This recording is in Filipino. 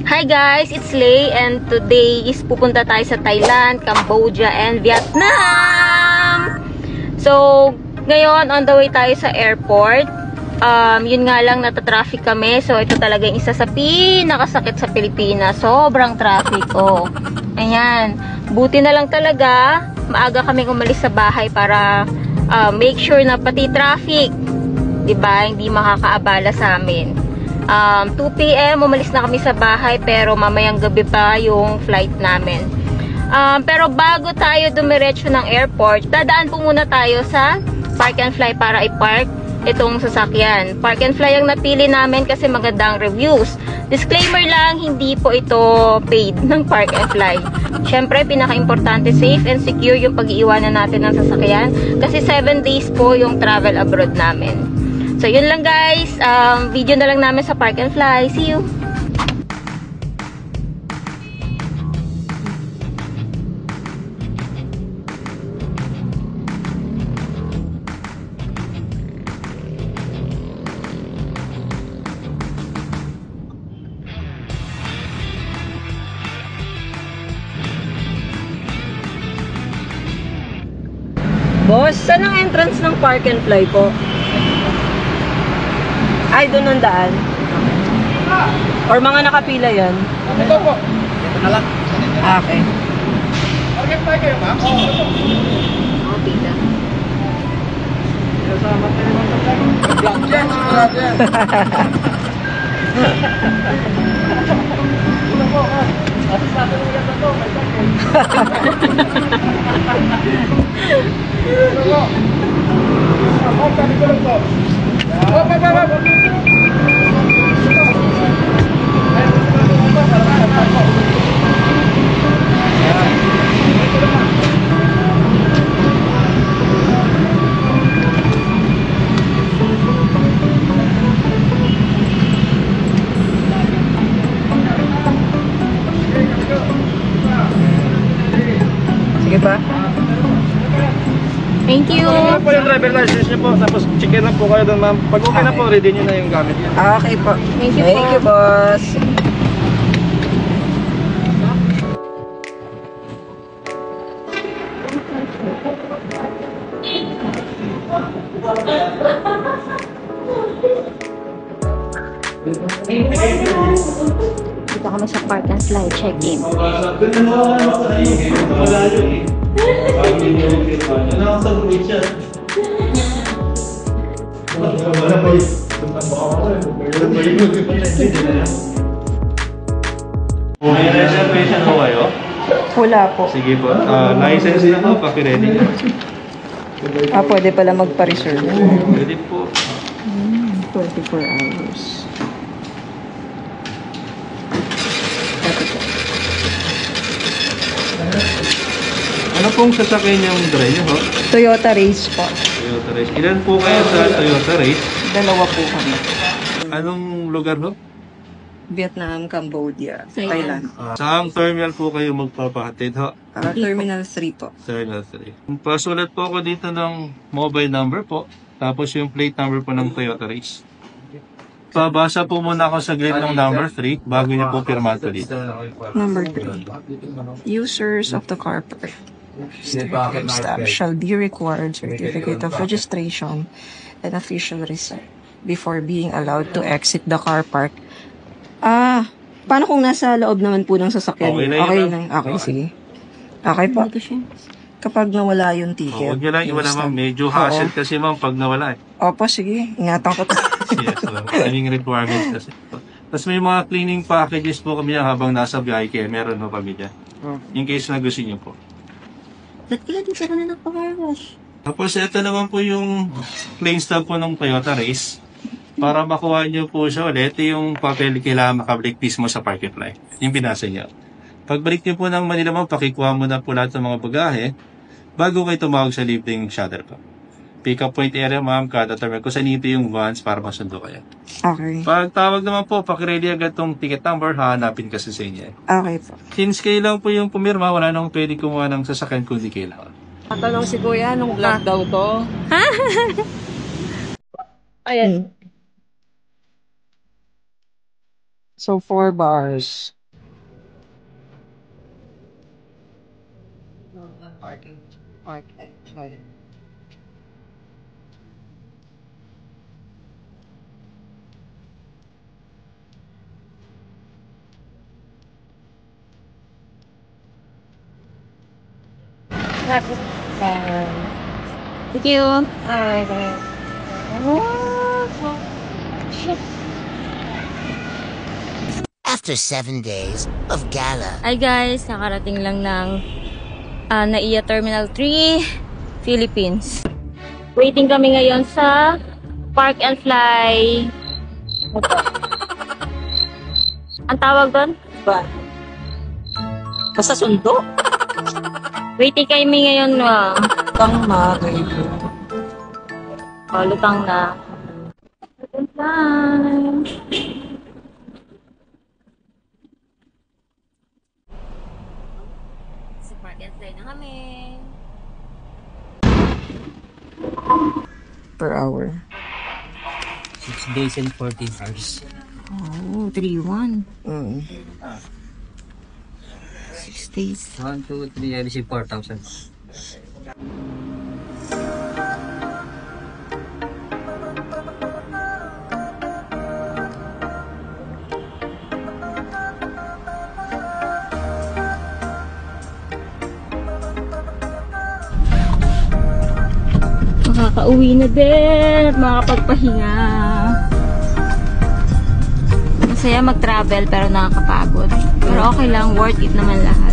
Hi guys, it's Lay and today is pupunta tayo sa Thailand, Cambodia, and Vietnam! So, ngayon on the way tayo sa airport. Yun nga lang, natatraffic kami. So, ito talaga yung isa sa pinakasakit sa Pilipinas. Sobrang traffic. Oh. Ayan. Buti na lang talaga, maaga kami umalis sa bahay para make sure na pati traffic, diba, hindi makakaabala sa amin. 2 PM, umalis na kami sa bahay, pero mamayang gabi pa yung flight namin. Pero bago tayo dumiretso ng airport, dadaan po muna tayo sa Park and Fly para i-park itong sasakyan. Park and Fly ang napili namin kasi magandang reviews. Disclaimer lang, hindi po ito paid ng Park and Fly. Syempre, pinaka-importante, safe and secure yung pag-iiwanan natin ng sasakyan kasi 7 days po yung travel abroad namin. So, yun lang guys. Video na lang namin sa Park and Fly. See you! Boss, saan ang entrance ng Park and Fly po? Ay, doon ang daan. Or mga nakapila yan? Ito po. Ito na lang. Okay. Park and Fly kayo, ma'am? Nakapila. Sama tayo naman sa vlog. Vlog yan, sigurado yan. Ito po, atas natin ulit na to. May sakit. Ito po. Ako, sabi ko lang po. Hop. Sige pa. Thank you! Ano po yung driver license niyo po, tapos check-in lang po kayo doon, ma'am. Pag okay na po, ready niyo na yung gamit niyo. Okay po. Thank you Thank you, boss. Dito kami sa Park and Fly check-in. May reservation po kayo? Wala po. Sige po. License na po, paki-ready niyo. Pwede pala magpa-reserve. Ready po. 24 hours. Ano pong sasakyan yung drive niyo, ho? Toyota Race po. Toyota Race. Ilan po kayo sa Toyota Race? Dalawa po kami. Anong lugar, ho? Vietnam, Cambodia, Thailand. Thailand. Saan terminal po kayo magpapahatid, ho? Terminal 3 po. Terminal 3. Pasulat po ako dito ng mobile number po. Tapos yung plate number po ng Toyota Race. Babasa po muna ako sa grid ng number 3 bago niyo po pirmato dito. Number 3. Users of the car park staff shall be required certificate of registration and official receipt before being allowed to exit the car park. Paano kung nasa loob naman po ng sasakyan? Okay na yun, Okay, sige. Okay po. Kapag nawala yung ticket. Huwag niyo lang iwala, ma'am. Medyo hassle kasi, ma'am, pag nawala eh. Opo, sige. Ingatan ko to. Yes, ma'am. Kaming requirements kasi. Tapos may mga cleaning packages po kami habang nasa biyahe kayo. Meron po kami dyan. In case na gusto niyo po. Ba't kila dito na nagpa-carwash? Tapos ito naman po yung plain stub po ng Toyota Race. Para makuha niyo po siya ulit, yung papel kailangan makabalik mismo sa Park and Fly. Yung pinasa niyo. Pagbalik niyo po ng Manila, ma'am, pakikuha mo na po lahat ng mga bagahe bago kayo tumawag sa libreng shuttle po. Pick up point area, ma'am, kada terminal ko sa nito yung vans para masundo kayo. Okay. Pag tawag naman po, pakiready agad tong ticket number, hahanapin kasi sa inyo. Okay po. Since kayo lang po yung pumirma, wala nang pwede kumuha ng sasakyan kundi kayo lang. Tatanong si Kuya, anong vlog daw to? Ayan. So 4 bars. Parking. Okay. Okay. Thank you. After 7 days of gala. Hi guys, nakarating lang ng NAIA Terminal 3, Philippines. Waiting kami ngayon sa Park and Fly. Ang tawag doon? Ba? Basta sundo? Waiting kami ngayon. Tang magay ko. Lutang na. Lutang. Sa Park and Fly na kami. Per hour. 6 days and 14 hours. Oh, 3-1. 6 days. 1, 2, 3, I receive 4,000. Makakauwi na din at makakapagpahinga. Masaya mag-travel pero nakakapagod. Pero okay lang, worth it naman lahat.